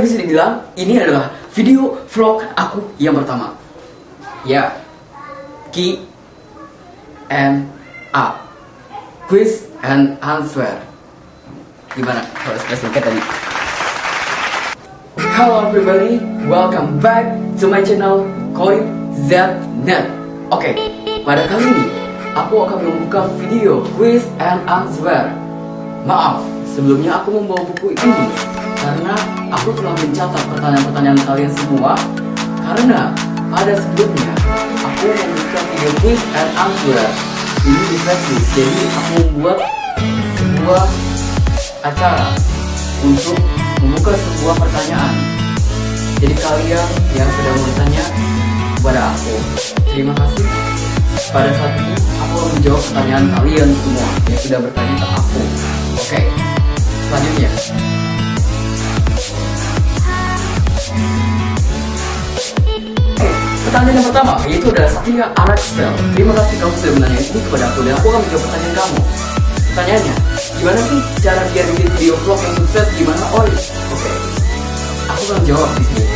bisa dibilang ini adalah video vlog aku yang pertama. Ya, Q&A, quiz and answer. Gimana kalau express kayak tadi? Hello everybody, welcome back to my channel KoibZnet. Oke, pada kali ini aku akan membuka video quiz and answer. Maaf, sebelumnya aku membawa buku ini karena aku telah mencatat pertanyaan-pertanyaan kalian semua. Karena pada sebelumnya aku membuka video quiz and answer ini di Facebook. Jadi aku membuat sebuah acara untuk membuka sebuah pertanyaan. Jadi kalian yang sudah bertanya kepada aku, terima kasih. Pada saat ini aku akan menjawab pertanyaan kalian semua yang sudah bertanya ke aku. Oke, selanjutnya pertanyaan yang pertama yaitu adalah Satya Araxel. Terima kasih kamu sudah menanya ini kepada aku dan aku akan menjawab pertanyaan kamu. Pertanyaannya, gimana sih cara dia bikin video vlog yang sukses? Gimana Oi? Oke, aku akan jawab di sini.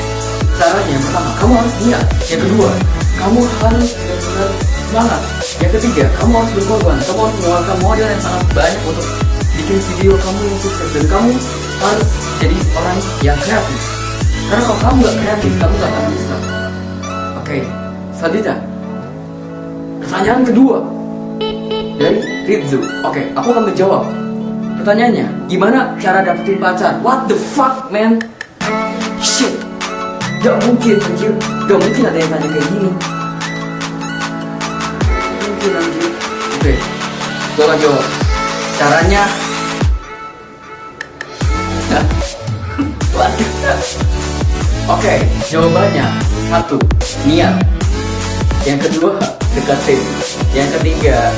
Caranya yang pertama, kamu harus niat. Yang kedua, kamu harus benar-benar semangat. Yang ketiga, kamu harus berkorban. Kamu harus mengeluarkan modal yang sangat banyak untuk bikin video kamu yang sukses. Dan kamu harus jadi orang yang kreatif. Karena kalau kamu gak kreatif, kamu gak akan bisa. Oke, selanjutnya pertanyaan kedua dari Rizzu. Oke, aku akan menjawab. Pertanyaannya, gimana cara dapetin pacar? What the fuck, man? Shit, gak mungkin anjir. Gak mungkin ada yang tanya kayak gini. Mungkin anjir. Oke, gue akan jawab. Caranya what? Oke, jawabannya satu, niat. Yang kedua, deketin. Yang ketiga,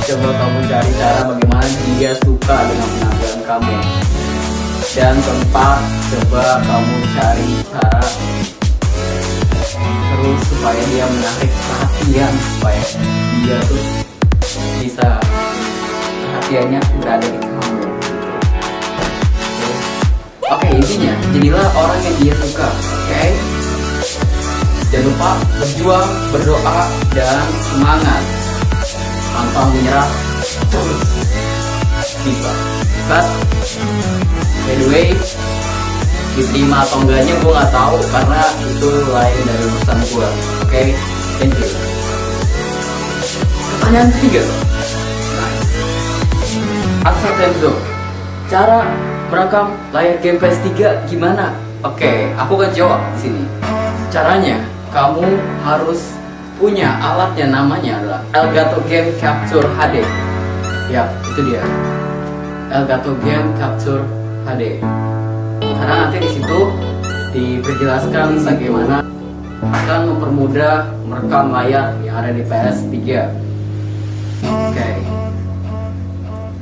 coba kamu cari cara bagaimana dia suka dengan penampilan kamu. Dan keempat, coba kamu cari cara terus supaya dia menarik perhatian, supaya dia tuh bisa perhatiannya berada di kamu. Oke, intinya jadilah orang yang dia suka. Oke, jangan lupa berjuang, berdoa, dan semangat. Pantang menyerah, terus bisa. But by the way, diterima atau enggaknya gue nggak tahu karena itu lain dari urusan gue. Oke, thank you. Pertanyaan ketiga, Axel Tenzo, cara merekam layar game PS3 gimana? Oke, aku akan jawab di sini. Caranya, kamu harus punya alatnya, namanya adalah Elgato Game Capture HD. Ya, itu dia. Elgato Game Capture HD. Karena nanti di situ diperjelaskan bagaimana akan mempermudah merekam layar yang ada di PS3. Oke.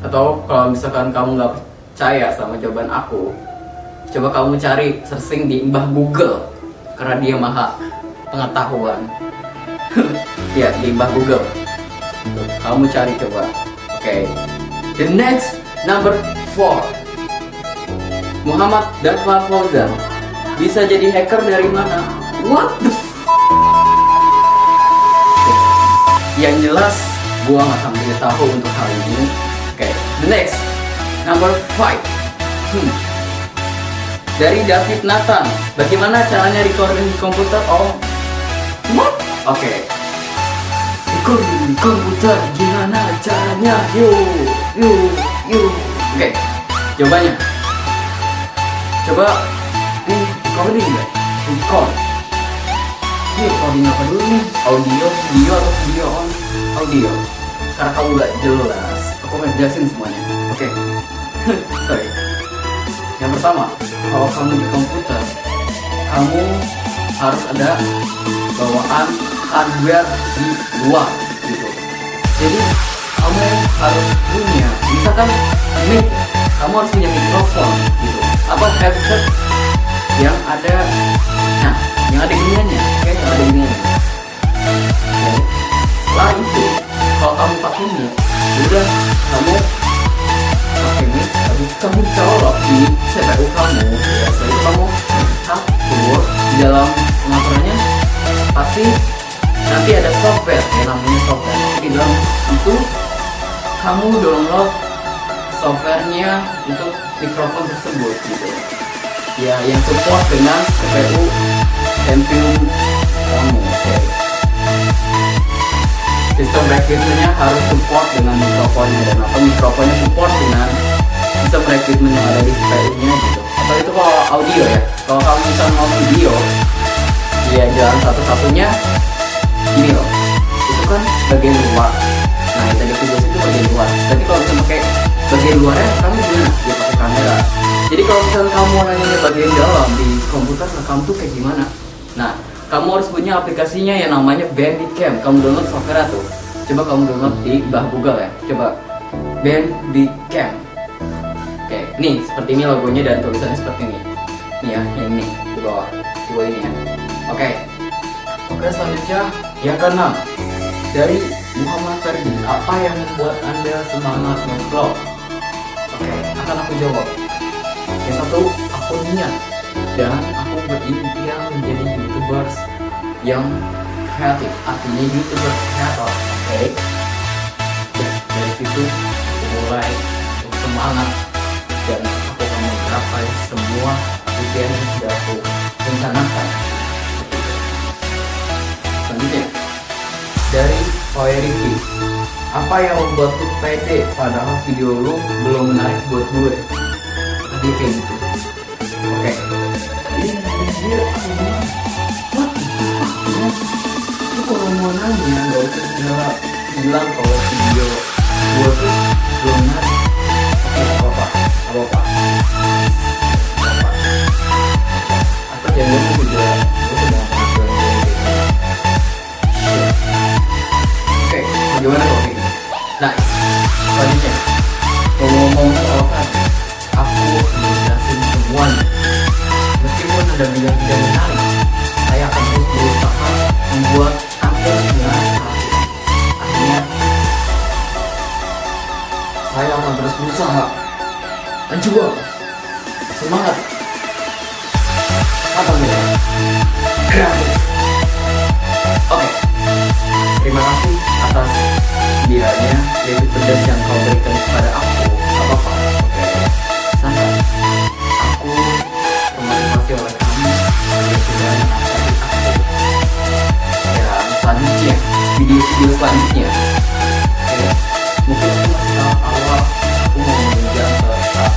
Atau kalau misalkan kamu nggak percaya sama jawaban aku, coba kamu cari searching di Mbah Google karena dia maha pengetahuan. Ya, di Mbah Google. Tuh, kamu cari coba. Oke. The next number 4. Muhammad Dafwa Fauzan, bisa jadi hacker dari mana? What the Yang jelas gua nggak akan beritahu untuk hal ini. Oke, the next number 5. Dari David Nathan, bagaimana caranya recording di komputer? Oh, what? Oke. Recording di komputer gimana caranya? Yuk. Oke, jawabannya. Coba recording nggak? Record. Ini recording apa dulu nih? Audio, video atau video on? Audio. Karena kamu nggak jelas, aku akan jelasin semuanya. Oke. Sorry. Yang pertama, kalau kamu di komputer, kamu harus ada bawaan hardware di luar gitu. Jadi kamu harus punya, misalkan mic, kamu harus punya mikrofon gitu, atau headset yang ada, nah, yang ada giniannya, kayak yang ada giniannya. Okay. Setelah itu, kalau kamu pakai mic, udah kamu pakai mic, habis kamu colok di CPU kamu, ya, jadi kamu dalam pengaturannya pasti nanti ada software yang namanya software. Di dalam itu kamu download softwarenya untuk mikrofon tersebut gitu ya, yang support dengan CPU Pentium kamu. Sistem recruitment-nya harus support dengan mikrofonnya, dan apa mikrofonnya support dengan sistem recruitment yang ada di CPU-nya gitu. Atau itu kalau audio ya. Kalau kamu bisa mau video, ya jalan satu-satunya gini loh. Itu kan bagian luar. Nah, yang tadi aku jelas itu bagian luar. Tapi kalau bisa pakai bagian luarnya, kamu gimana? Ya pakai kamera. Jadi kalau misalnya kamu nanya bagian dalam di komputer, rekam tuh kayak gimana? Nah, kamu harus punya aplikasinya yang namanya Bandicam. Kamu download software tuh. Coba kamu download di Google ya. Coba Bandicam. Oke, nih seperti ini logonya dan tulisannya seperti ini. Nih ya, yang ini di bawah ini ya. Oke, selanjutnya yang keenam dari Muhammad Ferdi. Apa yang membuat Anda semangat nge-vlog? Oke, akan aku jawab. Yang satu, aku niat dan aku berimpian menjadi YouTubers yang kreatif, artinya YouTuber kreator. Oke, dari situ aku mulai semangat dan aku akan menggapai semua impian yang sudah aku rencanakan. Selanjutnya dari Poeriki, apa yang membuat lu pede padahal video lu belum menarik buat gue? Tadi kayak gitu. Oke, ini dia lu kalau mau nanya gak usah segala bilang kalau video gue tuh belum menarik. Oke, apa-apa. Atau jangan gue juga gimana kalau ini? Nah, selanjutnya ngomong soal kan, aku menjelasin semuanya. Meskipun ada bilang tidak menarik, saya akan terus berusaha membuat Anda menarik. Artinya, saya akan terus berusaha menjual semangat. Apa namanya? Kreatif. Oke. Terima kasih atas hadiahnya, yaitu pedas yang kau berikan kepada aku. Apa-apa, oke. Sangat. Aku termotivasi oleh kamu yang sudah menasihati aku. Ya, selanjutnya, video selanjutnya. Oke, mungkin aku masih tahap awal. Aku mau menunjang ke tahap tengah.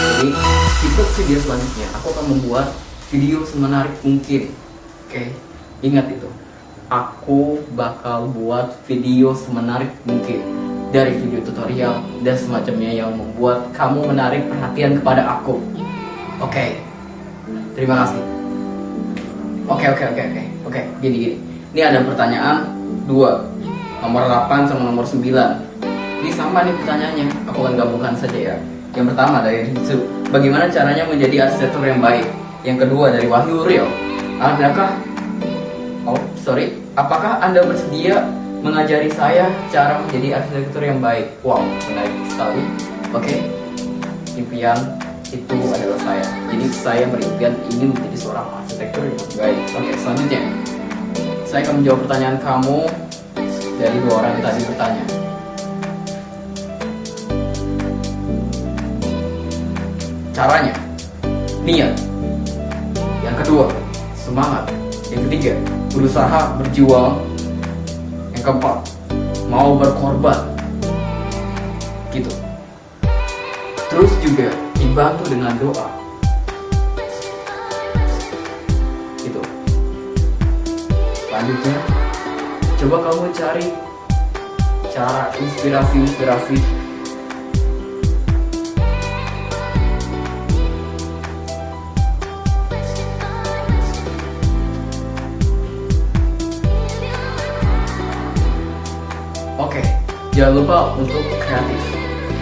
Jadi, ikut video selanjutnya. Aku akan membuat video semenarik mungkin. Oke. Ingat itu, aku bakal buat video semenarik mungkin, dari video tutorial dan semacamnya yang membuat kamu menarik perhatian kepada aku. Oke, terima kasih. Oke, gini. Ini ada pertanyaan 2, nomor 8 sama nomor 9. Ini sama nih pertanyaannya, aku akan gabungkan saja ya. Yang pertama dari Rinsu, bagaimana caranya menjadi arsitektur yang baik? Yang kedua dari Wahyu Rio, apakah Anda bersedia mengajari saya cara menjadi arsitektur yang baik? Wow, menarik sekali. Oke, impian itu adalah saya. Jadi saya berimpian ingin menjadi seorang arsitektur yang baik. Oke, selanjutnya saya akan menjawab pertanyaan kamu dari 2 orang yang tadi bertanya. Caranya, niat. Yang kedua, semangat. Yang ketiga, berusaha, berjuang. Yang keempat, mau berkorban. Gitu. Terus juga dibantu dengan doa. Gitu. Selanjutnya, coba kamu cari cara inspirasi. Oke, jangan lupa untuk kreatif.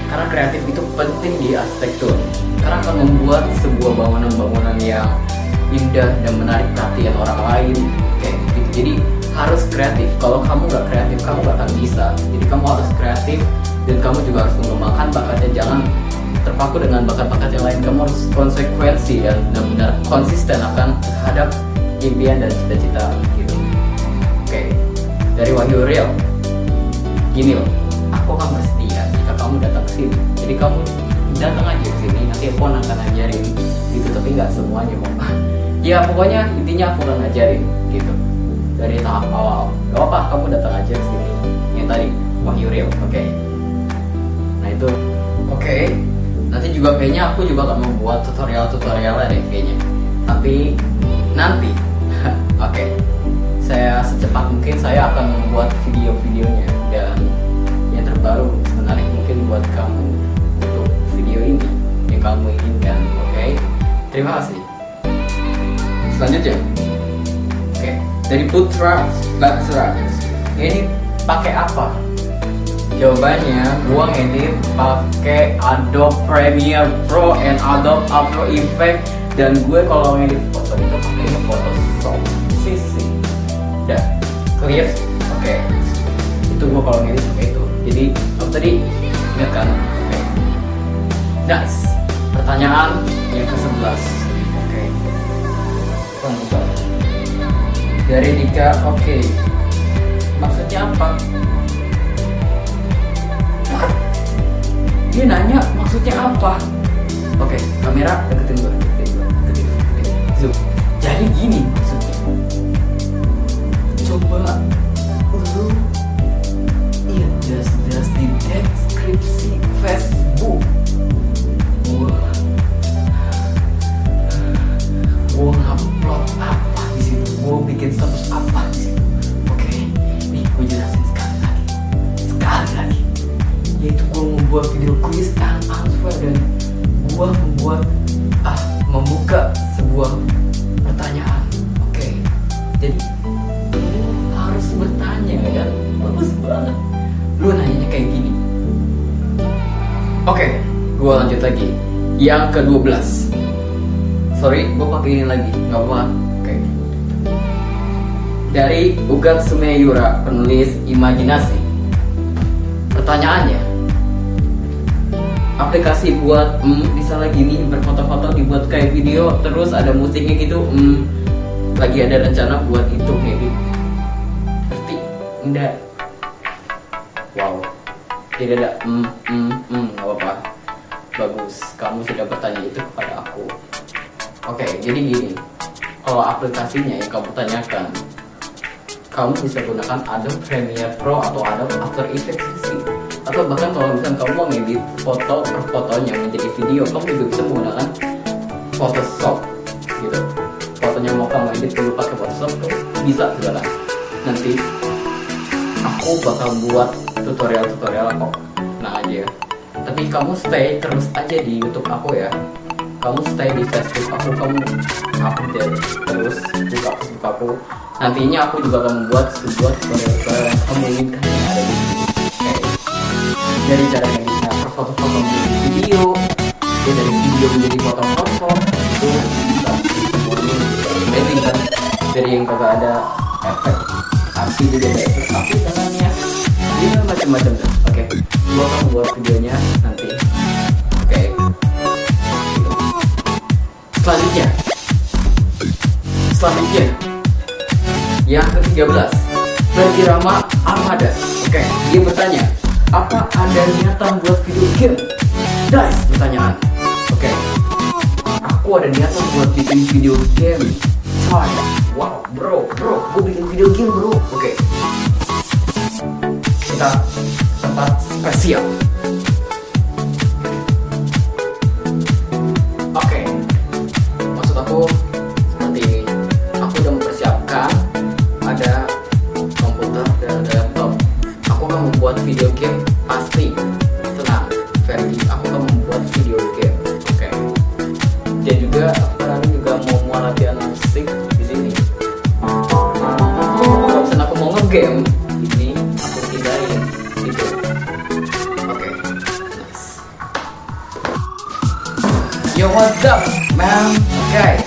Karena kreatif itu penting di arsitektur. Karena akan membuat sebuah bangunan-bangunan yang indah dan menarik perhatian orang lain. Oke, gitu. Jadi harus kreatif. Kalau kamu nggak kreatif, kamu nggak akan bisa. Jadi kamu harus kreatif dan kamu juga harus mengembangkan bakatnya. Jangan terpaku dengan bakat-bakat yang lain. Kamu harus konsekuensi dan benar-benar konsisten akan terhadap impian dan cita-cita gitu. Oke, dari Wahyu Real, gini loh, aku akan bersedia jika kamu datang ke sini. Jadi kamu datang aja ke sini, nanti aku akan ngajarin gitu, tapi nggak semuanya kok. Ya pokoknya intinya aku akan ngajarin gitu dari tahap awal. Gak apa, kamu datang aja ke sini. Yang tadi Wahyu Real, oke. Nah itu, oke. Nanti juga kayaknya aku juga akan membuat tutorial deh kayaknya. Tapi nanti, oke. Saya secepat mungkin saya akan membuat video-videonya dan yang terbaru menarik mungkin buat kamu untuk video ini yang kamu inginkan, oke? Terima kasih. Selanjutnya, oke, dari Putra Baksra, ini pakai apa? Jawabannya, gua ngedit pakai Adobe Premiere Pro and Adobe After Effects, dan gue kalau ngedit foto itu pakainya Photoshop CC. Udah clear, oke. Itu gue kalau ngedit pakai itu. Jadi apa tadi? Ingat kan? Oke. Nice. Pertanyaan yang ke-11. Oke. Bukan. Dari Dika, oke. Maksudnya apa? Dia nanya maksudnya apa? Oke, kamera deketin gue. Zoom. Jadi gini maksudnya. Coba lu lihat just di deskripsi Facebook. Gua ngupload apa di situ? Gua bikin status apa di situ? Oke, nih gue jelasin sekali lagi. Yaitu gue membuat video quiz and answer, dan gue membuka sebuah pertanyaan. Oke, jadi lu harus bertanya dan bagus banget. Lu nanyanya kayak gini. Oke, gue lanjut lagi. Yang ke-12. Sorry, gue pakai ini lagi, nggak apa. Oke. Dari Ugat Sumeyura, penulis imajinasi. Pertanyaannya, aplikasi buat misalnya gini berfoto-foto dibuat kayak video terus ada musiknya gitu, lagi ada rencana buat itu maybe. Ngerti? Enggak. Wow. Tidak ada nggak apa-apa. Bagus, kamu sudah bertanya itu kepada aku. Oke, jadi gini. Kalau aplikasinya yang kamu tanyakan, kamu bisa gunakan Adobe Premiere Pro atau Adobe After Effects sih. Atau bahkan kalau misalnya kamu mau ngedit foto per fotonya menjadi video, kamu juga bisa menggunakan Photoshop gitu. Fotonya mau kamu edit perlu pakai Photoshop, tuh bisa segala. Nanti aku bakal buat tutorial kok, nah aja. Tapi kamu stay terus aja di YouTube aku ya. Kamu stay di Facebook aku, kamu update terus buka Facebook aku. Nantinya aku juga akan membuat sebuah tutorial yang kamu inginkan yang ada di sini. Dari cara ngeditnya foto-foto menjadi video, dari video menjadi foto-foto, itu bisa semuanya amazing kan. Dari yang kagak ada efek api jadi ada efek api tangannya, dia macam-macam kan. Oke, gua akan buat videonya nanti. Oke. Selanjutnya yang ke-13 dari Rama Armada. Oke, dia bertanya, apa ada niatan buat video game? Guys, pertanyaan. Oke, aku ada niatan buat bikin video game. Wow, bro, gue bikin video game bro. Oke, kita tempat spesial. Oke, maksud aku seperti ini. Aku udah mempersiapkan, ada komputer dan ada laptop. Aku akan membuat video game, pasti tenang, Fergie. Aku akan membuat video game. Oke. Dan juga aku juga mau latihan musik di sini. Kalau misalnya aku mau nge-game, ini aku pindahin gitu. Oke. Nice. Yo, what's up, man? Oke.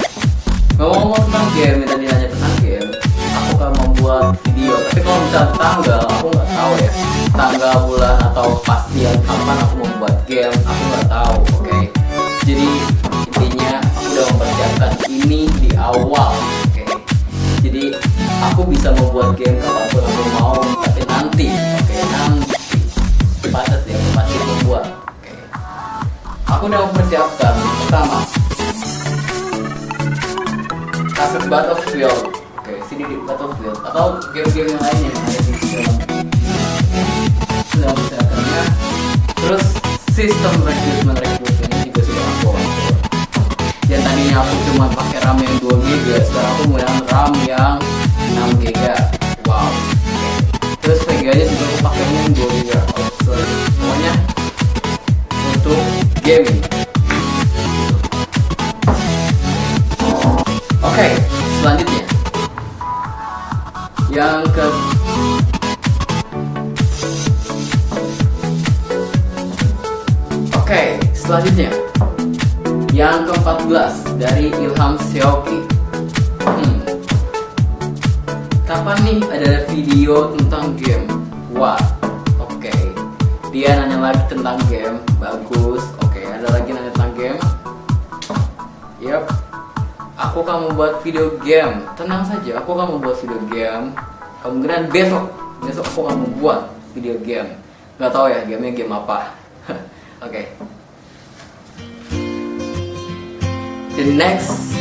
Ngomong tentang game, tadi nanya tentang game, aku akan membuat video. Tapi kalau misalnya tanggal, aku nggak tahu ya. Tanggal, bulan, atau pastian kapan aku membuat game, aku nggak tahu. awal. Oke. Jadi aku bisa membuat game kapanpun aku mau, tapi nanti. Oke, nanti. Batas ya, aku pasti membuat. Oke. Aku udah mempersiapkan pertama kasus Battlefield. Oke, sini di Battlefield atau game-game yang lainnya yang ada di dalam persiapannya. Terus sistem rekrutmennya juga sudah aku atur. Dan tadinya aku cuma pakai RAM yang 2 GB, sekarang aku menggunakan RAM yang 6 GB. Wow. Terus VGA-nya juga aku pakai yang 2 GB. Semuanya untuk gaming. Oke, selanjutnya yang ke selanjutnya yang ke-14 dari Ilham Seoki. Kapan nih ada video tentang game? Wah, oke. Dia nanya lagi tentang game, bagus. Oke, ada lagi nanya tentang game. Yap. Aku akan membuat video game. Tenang saja, aku akan membuat video game. Kemungkinan besok aku akan membuat video game. Gak tahu ya gamenya game apa. Oke. The next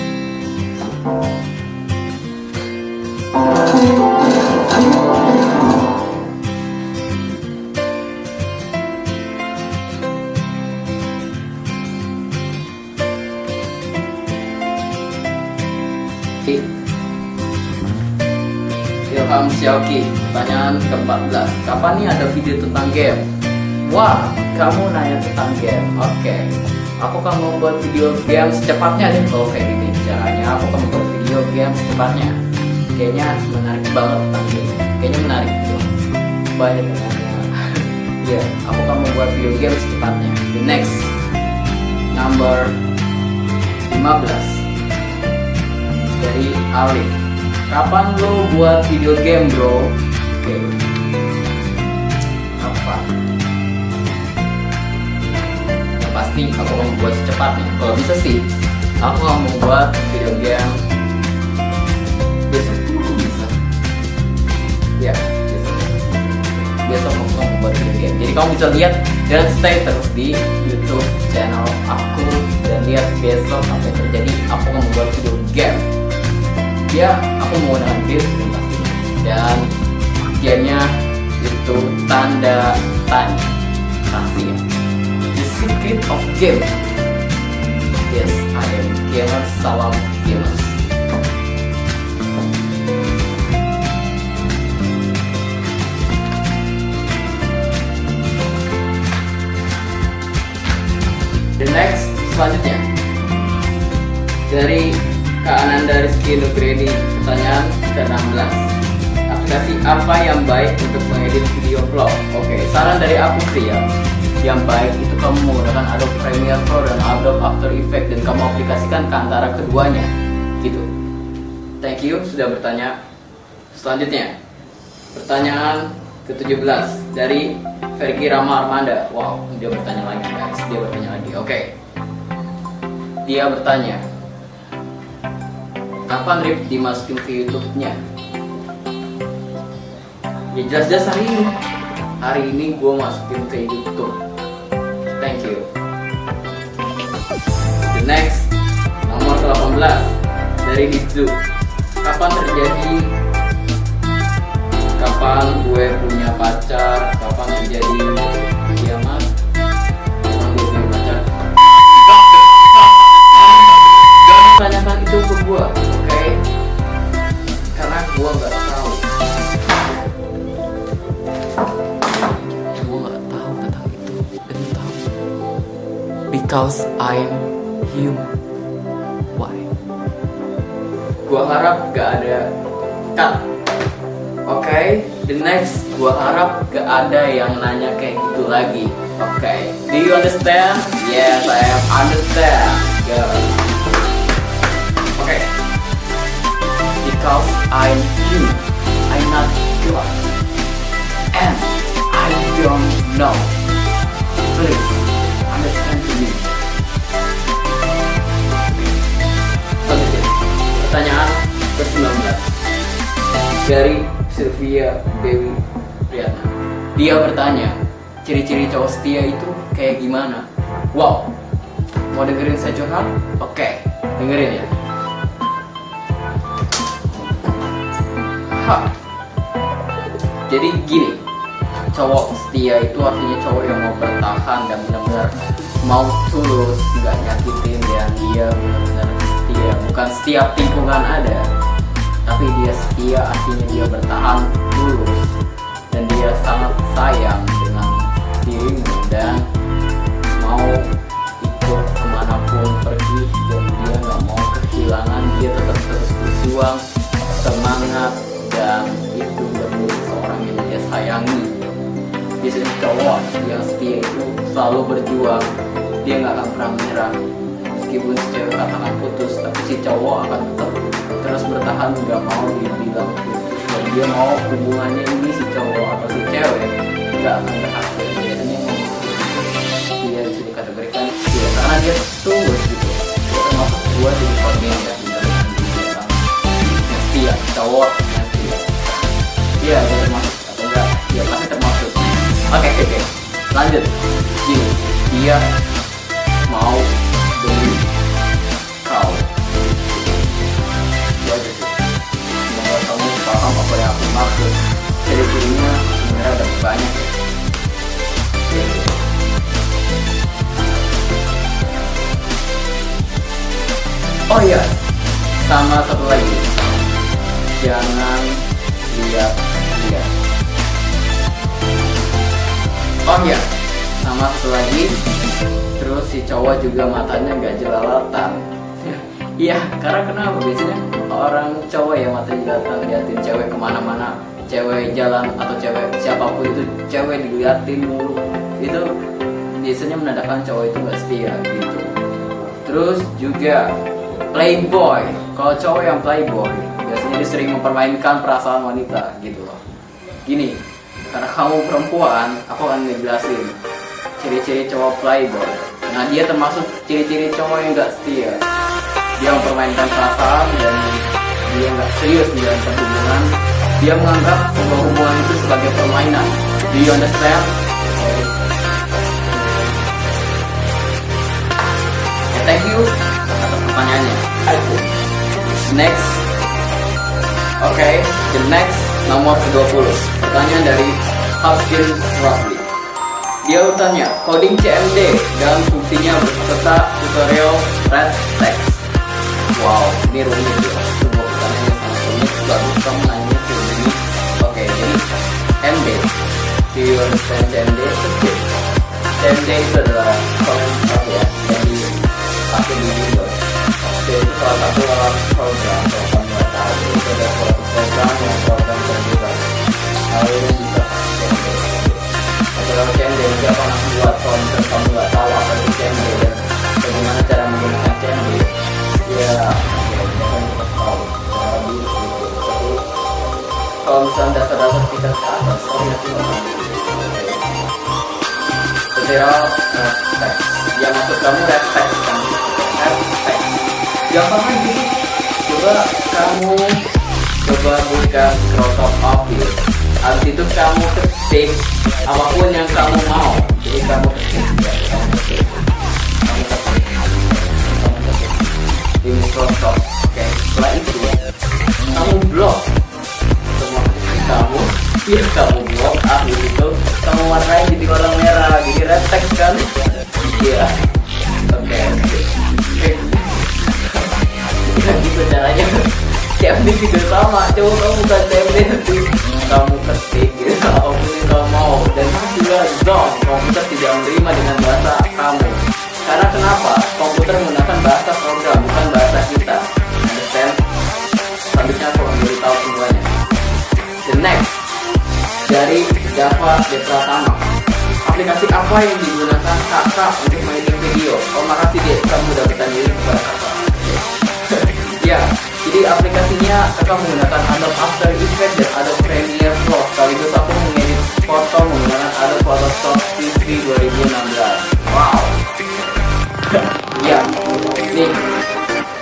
Ilham Xiaoqi, pertanyaan ke-14. Kapan nih ada video tentang game? Wah, kamu nanya tentang game. Oke. Aku akan membuat video game secepatnya deh. Kalau kayak gini caranya, aku akan membuat video game secepatnya. Kayaknya menarik banget tentang game. Kayaknya menarik gitu. Banyak yang nanya. Ya, aku akan membuat video game secepatnya. The next number 15 dari Alif. Kapan lo buat video game, bro? Oke. Kapan? Yang pasti aku mau buat secepatnya. Kalau bisa sih, aku mau membuat video game besok bisa. Ya, besok aku mau membuat video game. Jadi kamu bisa lihat dan stay terus di YouTube channel aku dan lihat besok apa yang terjadi. Aku mau membuat video game. Ya, aku menggunakan game pasti. Dan gamenya itu tanda tanya pasti ya. The secret of game. Yes, I am gamer. Salam gamers. The next selanjutnya dari Kak Ananda Rizky Nugreni, pertanyaan ke-16. Aplikasi apa yang baik untuk mengedit video vlog? Oke, saran dari aku sih ya, yang baik itu kamu menggunakan Adobe Premiere Pro dan Adobe After Effects dan kamu aplikasikan ke antara keduanya gitu. Thank you sudah bertanya. Selanjutnya pertanyaan ke-17 dari Fergie Rama Armanda. Wow, dia bertanya lagi guys, dia bertanya lagi. Oke. Dia bertanya, kapan Rip dimasukin ke YouTube-nya? Ya jelas-jelas hari ini. Hari ini gue masukin ke YouTube. Thank you. The next nomor 18 dari Hidzu. Kapan terjadi? Kapan gue punya pacar? Kapan terjadi kiamat? Kapan gue punya pacar? Jangan tanyakan itu ke gue, oke? Karena gue nggak tahu. Gue nggak tahu tentang itu. Dan tahu. Because I'm human. Why? Gue harap gak ada cut. Oke, the next gua harap gak ada yang nanya kayak gitu lagi. Oke, do you understand? Yes, I understand. Good. Oke. Because I'm human, I'm not God, and I don't know. Please understand to me. Selanjutnya, dari Sylvia Dewi Riana. Dia bertanya, ciri-ciri cowok setia itu kayak gimana? Wow, mau dengerin saya curhat? Oke, dengerin ya. Jadi gini, cowok setia itu artinya cowok yang mau bertahan dan benar-benar mau tulus, nggak nyakitin, dan dia benar-benar setia. Bukan setiap lingkungan ada, tapi dia setia artinya dia bertahan tulus dan dia sangat sayang dengan dirimu dan mau ikut kemanapun pergi, dan dia nggak mau kehilangan. Dia tetap terus berjuang, semangat, dan itu demi seorang yang dia sayangi. Biasanya cowok yang setia itu selalu berjuang, dia nggak akan pernah menyerah. Meskipun si cewek katakan putus, tapi si cowok akan tetap terus bertahan, nggak mau dibilang putus, dan dia mau hubungannya ini si cowok atau si cewek nggak akan berhasil. Biasanya dia bisa dikategorikan ya karena dia tulus gitu. Dia termasuk gua di korban ya, yang setia, cowok yang setia. Iya, dia termasuk atau enggak? Ya pasti termasuk. Oke, lanjut. Gini, dia mau beli kau. Itu aja sih. Semoga kamu paham apa yang aku maksud. Ciri-cirinya sebenarnya ada banyak ya. Oh iya, sama satu lagi, jangan lihat. Oh iya, sama satu lagi, terus si cowok juga matanya nggak jelalatan. Iya, karena kenapa? Biasanya orang cowok ya matanya jelalatan, liatin cewek kemana-mana, cewek jalan atau cewek siapapun itu, cewek diliatin mulu. Itu biasanya menandakan cowok itu nggak setia gitu. Terus juga playboy. Kalau cowok yang playboy, biasanya dia sering mempermainkan perasaan wanita gitu loh. Gini, karena kamu perempuan, aku akan ngejelasin ciri-ciri cowok playboy. Nah, dia termasuk ciri-ciri cowok yang gak setia. Dia mempermainkan perasaan dan dia gak serius menjalankan hubungan. Dia menganggap sebuah hubungan itu sebagai permainan. Do you understand? Thank you atas pertanyaannya. Next. Oke, the next nomor ke-20. Pertanyaan dari Hafkin Rafli. Dia bertanya, coding CMD dan fungsinya beserta tutorial red text. Wow, ini rumit ya. Sebuah pertanyaan yang sangat rumit. Bagus kamu nanya ke ini. Oke, jadi MD. Do you understand CMD? CMD itu adalah apa ya? Jadi pakai di Windows. Itu salah satu alat program. Kalau kamu nggak tahu, itu ada suatu program yang program komputer. Lalu bisa CMD. Kalau CMD siapa yang buat komputer, kamu nggak tahu apa itu CMD dan bagaimana cara menggunakan CMD. Ya, kita tahu. Jadi, kalau misalnya dasar-dasar kita ke atas, tutorial text. Yang maksud kamu red text kan? Text. Gampang aja. Coba buka Microsoft Office. Habis itu kamu ketik apapun yang kamu mau. Jadi kamu ketik di Microsoft. Oke, setelah itu kamu blok semua kamu. Kamu blok. Habis itu kamu warnain jadi warna merah. Jadi red text kan? Iya. Oke. Gitu caranya. CMD juga sama. Coba kamu bukan CMD nanti kamu ketik gitu apapun yang kamu mau, dan juga zone. Komputer tidak menerima dengan bahasa kamu. Karena kenapa? Komputer menggunakan bahasa program, bukan bahasa kita. Understand? Selanjutnya aku akan beritahu semuanya. The next dari Java Pratama. Aplikasi apa yang digunakan kakak untuk mainin video? Oh, makasih deh, kamu udah bertanya ini kepada kakak. Ya, jadi aplikasinya kakak menggunakan Adobe After Effects dan Adobe Premiere Pro. Sekaligus aku mengedit foto menggunakan Adobe Photoshop CC 2016. Wow. Ya, nih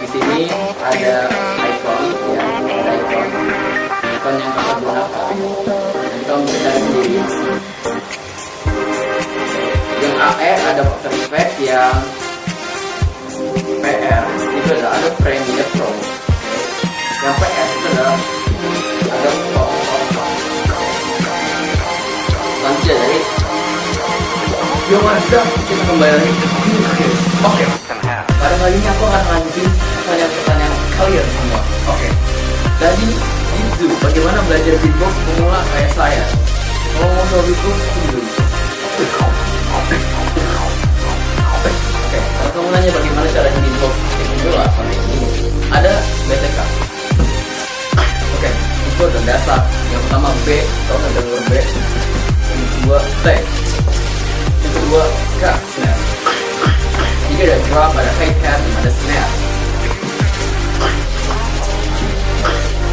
di sini ada icon ya, ada icon yang ada After Effects yang PR itu ada Premiere Pro. Yang PS itu adalah ada lanjut dari Yo mantap, kita kembali lagi ke Oke. Pada kali ini aku akan lanjutin pertanyaan kalian semua. Oke. Jadi itu bagaimana belajar beatbox pemula kayak saya? Mau soal beatbox dulu. Oke, kalau kamu nanya bagaimana caranya beatbox pemula sampai ini, ada BTK. Oke, itu ada dasar. Yang pertama B, kalau ada dengar B. Yang kedua T. Yang kedua K, snare. Tiga ada drum, ada hi-hat, ada snare.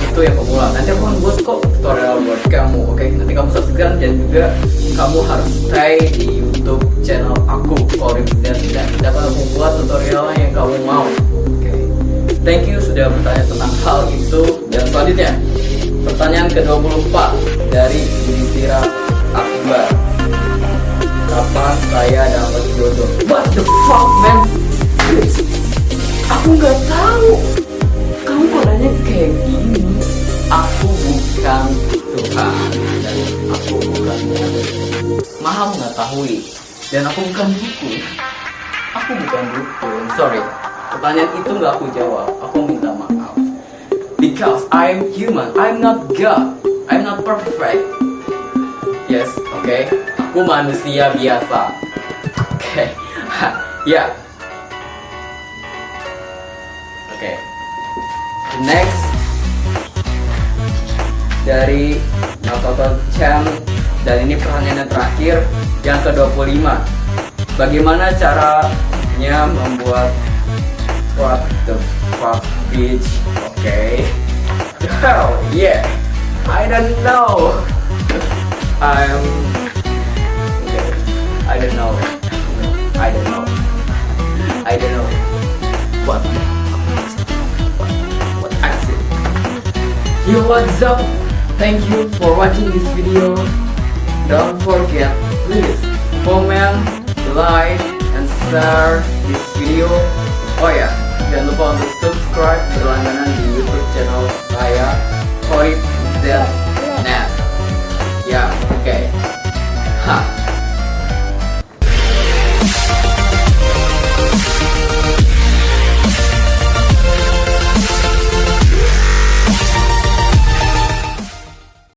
Itu yang pemula. Nanti aku akan buat kok tutorial buat kamu. Oke, nanti kamu subscribe dan juga kamu harus stay di YouTube channel aku Orim dan dapat aku buat tutorial yang kamu mau. Oke, thank you sudah bertanya tentang hal itu. Dan selanjutnya pertanyaan ke-24 dari Yudhistira Akbar. Kapan saya dapat jodoh? What the fuck man? Aku nggak tahu. Kamu kok nanya kayak gini? Aku bukan Tuhan dan aku bukan Maha Mengetahui dan aku bukan dukun. Aku bukan dukun. Sorry, pertanyaan itu nggak aku jawab. Aku minta maaf. Because I'm human, I'm not God, I'm not perfect. Yes, okay. Aku manusia biasa. Okay. Ya. Okay. Next dari Naoto Chan, dan ini pertanyaan yang terakhir yang ke-25. Bagaimana caranya membuat what the fuck bitch? Okay. Hell yeah. I don't know. I don't know. What I said. Yo, what's up? Thank you for watching this video. Don't forget, please comment, like, and share this video. Oh ya, jangan lupa untuk subscribe berlangganan di YouTube channel